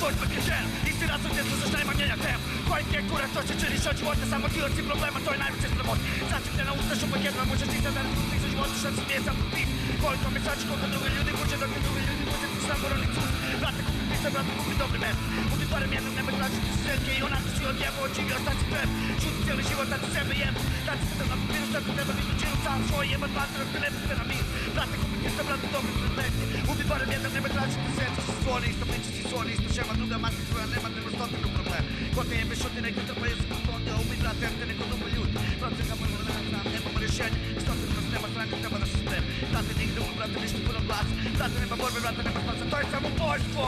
tvoj paketen. Isti razlog gdje slušaš najmanjenja tem. Koji ti je kurac, to će činiš od života. Samo ti oci problema, to je najveće sramot. Začepljena usta šupak jedva, možeš ti sad da ne pustiš za života. Šta si nije sam ti. Koliko mi sači, koliko drugi ljudi kuće, dok mi drugi ljudi kuće, ti sam morali cus. Brate, kupi pisa, brate, kupi dobri men. Kupi barem jednog, nemoj tražiti si selke. I onako si odjebao, očivio, šta si treb. Šuti cijeli život, da ti sebe jem. Da ti se na papiru, šta ti treba biti čilu sam svoj. Jebat vatra, te ne puste na mir. Brate, kupi pisa, brate, dobri men. Ubi barem jednog, nemoj tražiti si selke. Zvoni, isto priča si zvoni, isto šema, druga maska tvoja, nema stotinu problem. Ko te jebe, šuti, neko trpa, jesu poklonio. Ubi, brate, te neko dugo ljudi. Brate, ga mojmo da ne znam, nemamo rješenje. Stotinu nas nema stranka, treba da se sprem. Brate, nigde u, brate, ništa puno glas. Brate, nema borbe, brate, nema spasa, to je samo bojstvo.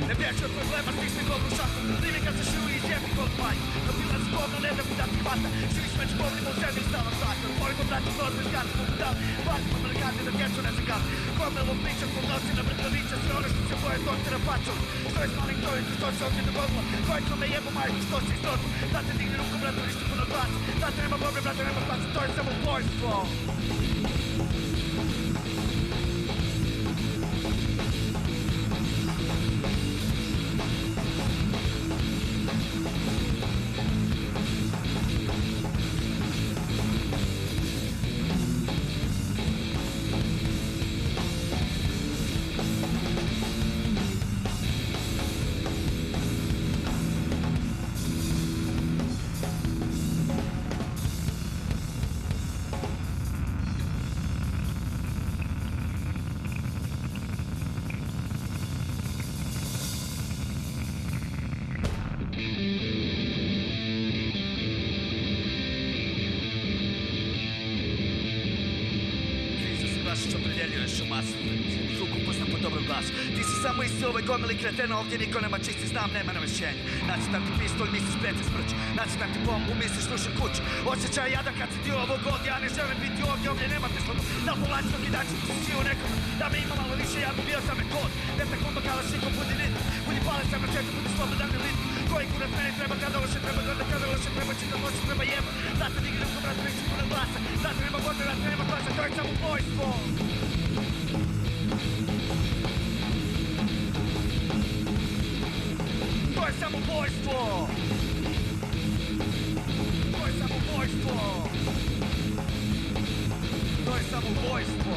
Ne bježi od problema, stisni gol u šaku. Limi kad se šuji iz jebni gol maj. No bila se govno, ne da mi da ti hvata. Živiš među govorima u zemlji stava svaka. Koliko braći norme zgati mogu dal. Bacimo amerikane da djecu ne zagat. Gomelo priča, podnosi na brkavića. Sve ono što se boje doktora pačom. Što je s malim čovjekom, što se ovdje dogodilo. Koliko me jebo majku, što se izrodilo. Brate, digni ruku, brate, ništa puno glas. Brate, nema borbe, brate, nema spasa, to je samo bojstvo. Samo isti ovoj gomili kretena, ovdje niko nema čisti, znam, nema na rješenje. Naći tam ti pistol, misliš prijatelj smrć. Naći tam ti bombu, misliš slušaj kuću. Osjećaj jada kad si ti ovo god, ja ne želim biti ovdje nemate slobu. Da povlači dok i daći ti si u nekom. Da me ima malo više, ja bi bio sam kod. Deta kumba kalašnikom, budi rit. Budi pale sam na svijetu, budi slobodan lit. Koji kurac meni treba, kada loše treba, kada loše treba, čita loše treba jeba. Brate, digni ruku, brate, neću puno glasa. Brate, nema borbe, brate, nema klasa, to je samo bojstvo. To je samo bojstvo! To je samo bojstvo! To je samo bojstvo!